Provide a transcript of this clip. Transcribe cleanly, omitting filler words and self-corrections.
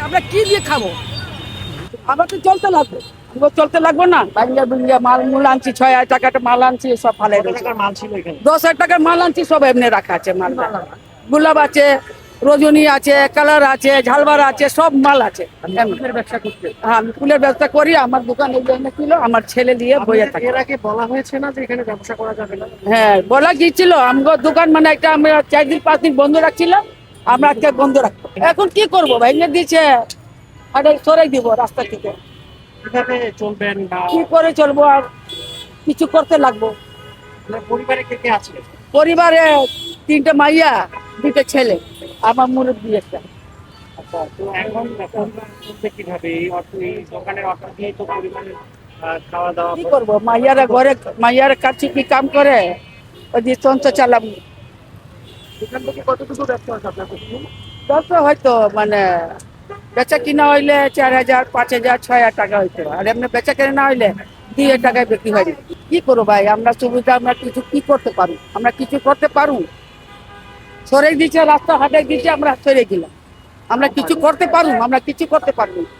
আমরা কি দিয়ে খাবো? আমার তো চলতে লাগবে, আমাকে চলতে লাগবে না। ভাঙ্গা ভুঙ্গা মাল মূল আনছি, 6,000 টাকাটা মাল আনছি, সব ফালাই কত রয়েছে। টাকার মাল ছিল এখানে? 10,000 টাকার মাল আনছি, সব এমনি রাখা আছে। মাল গোলাপ আছে, রজনী আছে, কালার আছে, ঝালবার আছে, সব মাল আছে। ফুলের ব্যবসা করতে হ্যাঁ, আমি ফুলের ব্যবসা করি। আমার দোকান এই জন্য ছিল, আমার ছেলে দিয়ে বইয়ে থাকে। এর আগে বলা হয়েছে না যে এখানে ব্যবসা করা যাবে না? হ্যাঁ, বলা গিয়েছিল। আমার দোকান মানে একটা আমরা 4 দিন 5 দিন বন্ধ রাখছিলাম, আমরা আজকে বন্ধ রাখবো। এখন কি করবো, ভেঙে দিয়েছে, আরে সরাই দিব রাস্তা থেকে। কিভাবে চলবেন বা কি করে চলবো? আর কিছু করতে লাগবো। আপনার পরিবারে কে কে আছে? পরিবারে 3টে মাইয়া, 2টে ছেলে, আমার মুরব্বী একটা। আচ্ছা, তো এখন পরিবার চলবে কিভাবে? এই অর্থ, এই দোকানের অর্থ দিয়ে তো পরিবারের খাওয়া দাওয়া কি করবো? মাইয়ারা ঘরে, মাইয়ারা কাছে কি কাম করে, ওই দিয়ে সংসার চালাম। এখান থেকে কতটুকু ব্যবসা আছে আপনার প্রতিদিন? তারপর হয়তো মানে বেচা কিনা হইলে 4,000, 5,000, 6,000 টাকা হইতো। আর এমনি বেচা কিনা না হইলে 2,000 টাকায় বিক্রি হয়। কি করবো ভাই, আমরা সুবিধা, আমরা কিছু কি করতে পারি? আমরা কিছু করতে পারু? সরে দিচ্ছে, রাস্তা হাটে দিচ্ছে, আমরা সরে গেলাম। আমরা কিছু করতে পারু? আমরা কিছু করতে পারবো না।